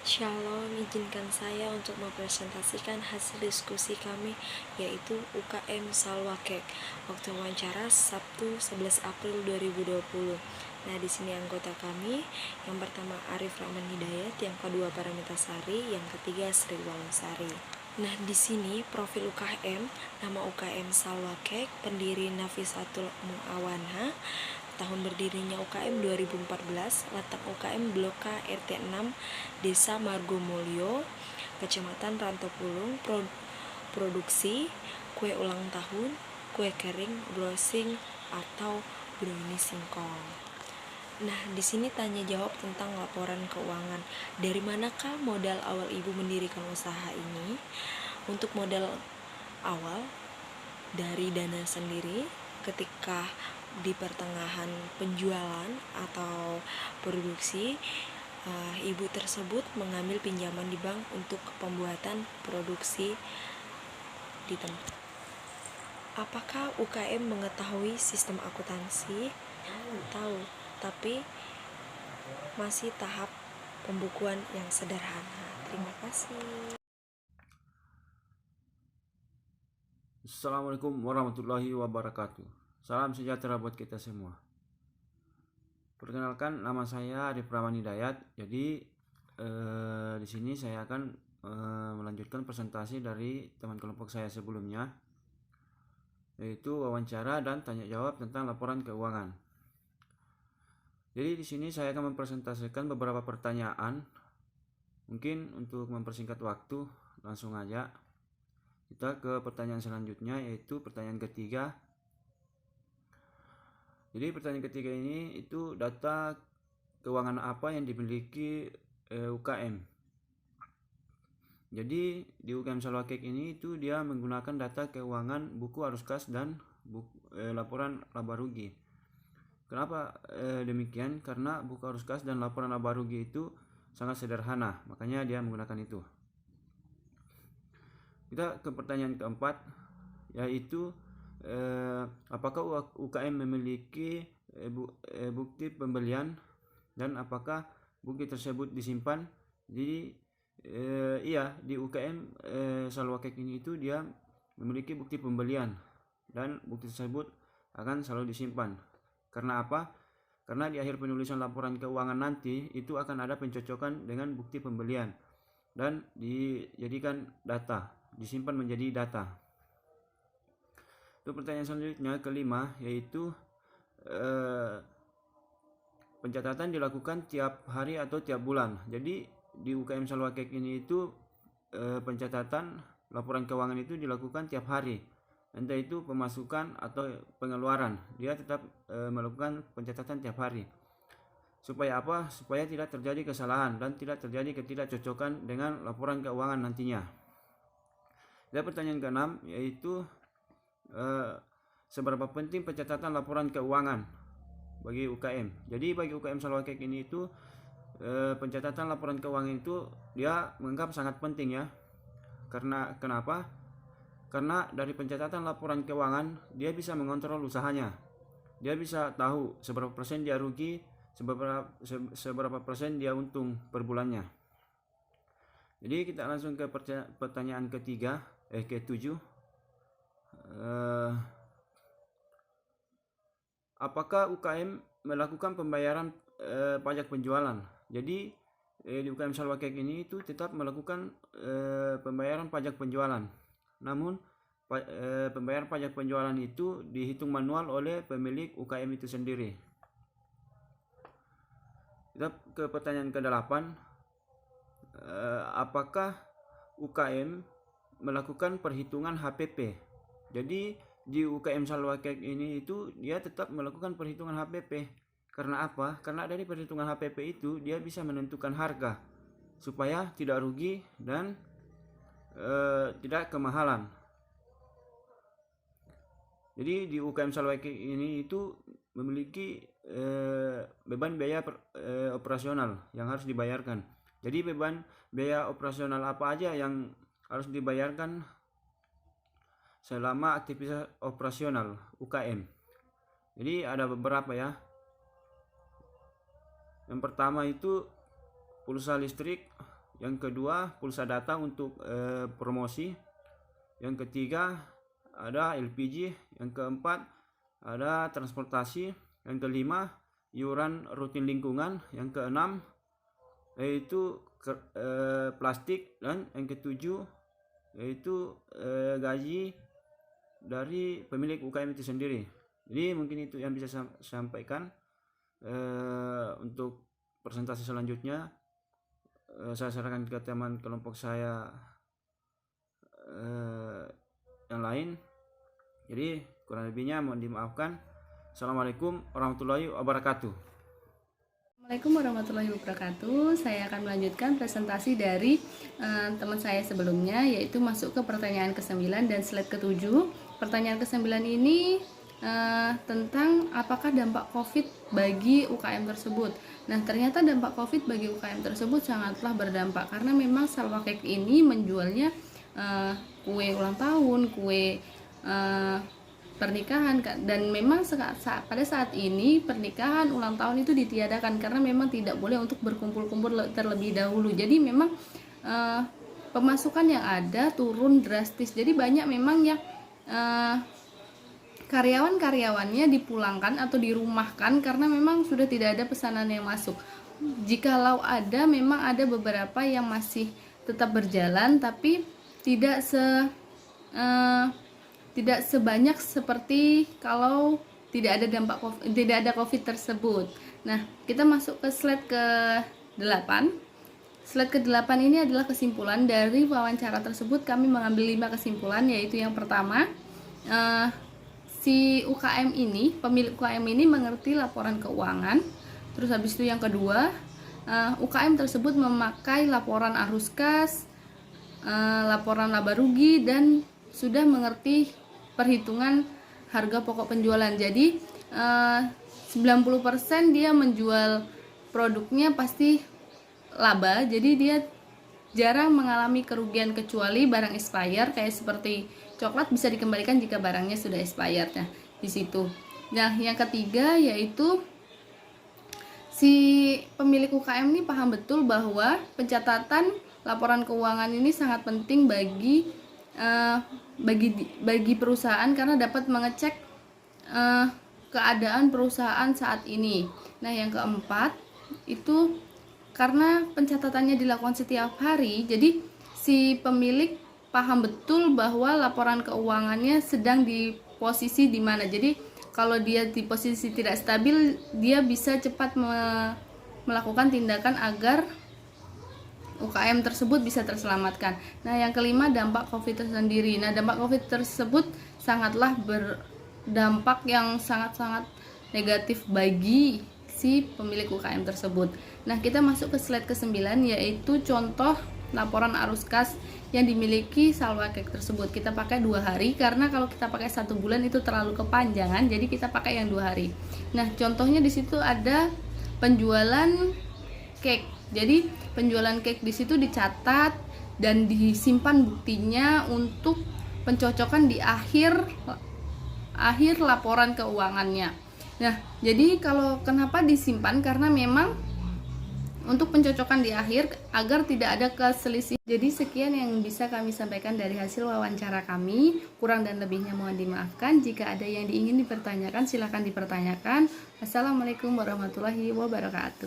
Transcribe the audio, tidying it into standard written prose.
Shalom, izinkan saya untuk mempresentasikan hasil diskusi kami, yaitu UKM Salwakek. Waktu wawancara Sabtu 11 April 2020. Nah, di sini anggota kami, yang pertama Arif Rahman Hidayat, yang kedua Paramita Sari, yang ketiga Sri Walangsari. Nah, di sini profil UKM, nama UKM Salwakek, pendiri Nafisatul Muawana, tahun berdirinya UKM 2014, letak UKM Blok K RT 6, Desa Margomulyo, Kecamatan Rantopulung, produksi kue ulang tahun, kue kering, browsing, atau brownies singkong. Nah, di sini tanya jawab tentang laporan keuangan. Dari manakah modal awal ibu mendirikan usaha ini? Untuk modal awal dari dana sendiri ketika di pertengahan penjualan atau produksi, ibu tersebut mengambil pinjaman di bank untuk pembuatan produksi di tempat. Apakah UKM mengetahui sistem akuntansi? Tahu, tapi masih tahap pembukuan yang sederhana. Terima kasih. Assalamualaikum warahmatullahi wabarakatuh. Salam sejahtera buat kita semua. Perkenalkan, nama saya Arif Rahman Hidayat. Jadi di sini saya akan melanjutkan presentasi dari teman kelompok saya sebelumnya, yaitu wawancara dan tanya jawab tentang laporan keuangan. Jadi di sini saya akan mempresentasikan beberapa pertanyaan. Mungkin untuk mempersingkat waktu, langsung aja kita ke pertanyaan selanjutnya, yaitu pertanyaan ketiga. Jadi pertanyaan ketiga ini itu data keuangan apa yang dimiliki UKM. Jadi di UKM Salwakek ini itu dia menggunakan data keuangan buku arus kas dan laporan laba rugi. Kenapa demikian? Karena buku arus kas dan laporan laba rugi itu sangat sederhana, makanya dia menggunakan itu. Kita ke pertanyaan keempat, yaitu apakah UKM memiliki bukti pembelian dan apakah bukti tersebut disimpan. Jadi iya, di UKM Salwakek ini itu dia memiliki bukti pembelian dan bukti tersebut akan selalu disimpan. Karena apa? Karena di akhir penulisan laporan keuangan nanti itu akan ada pencocokan dengan bukti pembelian dan dijadikan data, disimpan menjadi data. Itu pertanyaan selanjutnya kelima, yaitu pencatatan dilakukan tiap hari atau tiap bulan. Jadi di UKM Salwakek ini itu pencatatan laporan keuangan itu dilakukan tiap hari. Entah itu pemasukan atau pengeluaran, dia tetap melakukan pencatatan tiap hari. Supaya apa? Supaya tidak terjadi kesalahan dan tidak terjadi ketidakcocokan dengan laporan keuangan nantinya. Dan pertanyaan keenam, yaitu seberapa penting pencatatan laporan keuangan bagi UKM. Jadi bagi UKM Salwakek ini itu pencatatan laporan keuangan itu dia menganggap sangat penting ya. Karena kenapa? Karena dari pencatatan laporan keuangan dia bisa mengontrol usahanya. Dia bisa tahu seberapa persen dia rugi, seberapa persen dia untung per bulannya. Jadi kita langsung ke pertanyaan ketiga, ketujuh. Apakah UKM melakukan pembayaran pajak penjualan? Jadi di UKM Salwakek ini itu tetap melakukan pembayaran pajak penjualan. Namun pembayaran pajak penjualan itu dihitung manual oleh pemilik UKM itu sendiri. Kita ke pertanyaan ke-8. Apakah UKM melakukan perhitungan HPP? Jadi di UKM Salwakek ini itu dia tetap melakukan perhitungan HPP. Karena apa? Karena dari perhitungan HPP itu dia bisa menentukan harga supaya tidak rugi dan tidak kemahalan. Jadi di UKM Salwakek ini itu memiliki beban biaya operasional yang harus dibayarkan. Jadi beban biaya operasional apa aja yang harus dibayarkan selama aktivitas operasional UKM. Jadi ada beberapa ya. Yang pertama itu pulsa listrik, Yang kedua, pulsa data untuk promosi. Yang ketiga, ada LPG. Yang keempat, ada transportasi. Yang kelima, iuran rutin lingkungan. Yang keenam, yaitu plastik. Dan yang ketujuh, yaitu gaji dari pemilik UKM itu sendiri. Jadi mungkin itu yang bisa sampaikan. Untuk presentasi selanjutnya saya serahkan ke teman kelompok saya yang lain. Jadi kurang lebihnya mohon dimaafkan. Assalamualaikum warahmatullahi wabarakatuh. Assalamualaikum warahmatullahi wabarakatuh. Saya akan melanjutkan presentasi dari teman saya sebelumnya, yaitu masuk ke pertanyaan ke-9 dan slide ke-7. Pertanyaan ke-9 ini tentang apakah dampak COVID bagi UKM tersebut. Nah, ternyata dampak COVID bagi UKM tersebut sangatlah berdampak, karena memang Salwa Cake ini menjualnya kue ulang tahun, kue pernikahan, dan memang pada saat ini pernikahan ulang tahun itu ditiadakan karena memang tidak boleh untuk berkumpul-kumpul terlebih dahulu. Jadi memang pemasukan yang ada turun drastis. Jadi banyak memang yang karyawan-karyawannya dipulangkan atau dirumahkan karena memang sudah tidak ada pesanan yang masuk. Jikalau ada, memang ada beberapa yang masih tetap berjalan, tapi tidak sebanyak seperti kalau tidak ada COVID tersebut. Nah, kita masuk ke slide ke-8. Slide ke-8 ini adalah kesimpulan dari wawancara tersebut. Kami mengambil 5 kesimpulan, yaitu yang pertama, si UKM ini, pemilik UKM ini mengerti laporan keuangan. Terus habis itu yang kedua, UKM tersebut memakai laporan arus kas, laporan laba rugi, dan sudah mengerti perhitungan harga pokok penjualan. Jadi 90% dia menjual produknya pasti laba, jadi dia jarang mengalami kerugian kecuali barang expired, kayak seperti coklat bisa dikembalikan jika barangnya sudah expired. Nah, di situ. Nah, yang ketiga yaitu si pemilik UKM ini paham betul bahwa pencatatan laporan keuangan ini sangat penting bagi perusahaan, karena dapat mengecek keadaan perusahaan saat ini. Nah, yang keempat itu karena pencatatannya dilakukan setiap hari, jadi si pemilik paham betul bahwa laporan keuangannya sedang di posisi di mana. Jadi kalau dia di posisi tidak stabil, dia bisa cepat melakukan tindakan agar UKM tersebut bisa terselamatkan. Nah, yang kelima, dampak COVID tersendiri. Nah, dampak COVID tersebut sangatlah berdampak yang sangat-sangat negatif bagi si pemilik UKM tersebut. Nah, kita masuk ke slide ke-9, yaitu contoh laporan arus kas yang dimiliki Salwa Cake tersebut. Kita pakai 2 hari karena kalau kita pakai 1 bulan itu terlalu kepanjangan, jadi kita pakai yang 2 hari. Nah, contohnya di situ ada penjualan cake. Jadi penjualan cake di situ dicatat dan disimpan buktinya untuk pencocokan di akhir laporan keuangannya. Nah, jadi kalau kenapa disimpan, karena memang untuk pencocokan di akhir agar tidak ada keselisihan. Jadi sekian yang bisa kami sampaikan dari hasil wawancara kami. Kurang dan lebihnya mohon dimaafkan. Jika ada yang ingin dipertanyakan, silakan dipertanyakan. Wassalamualaikum warahmatullahi wabarakatuh.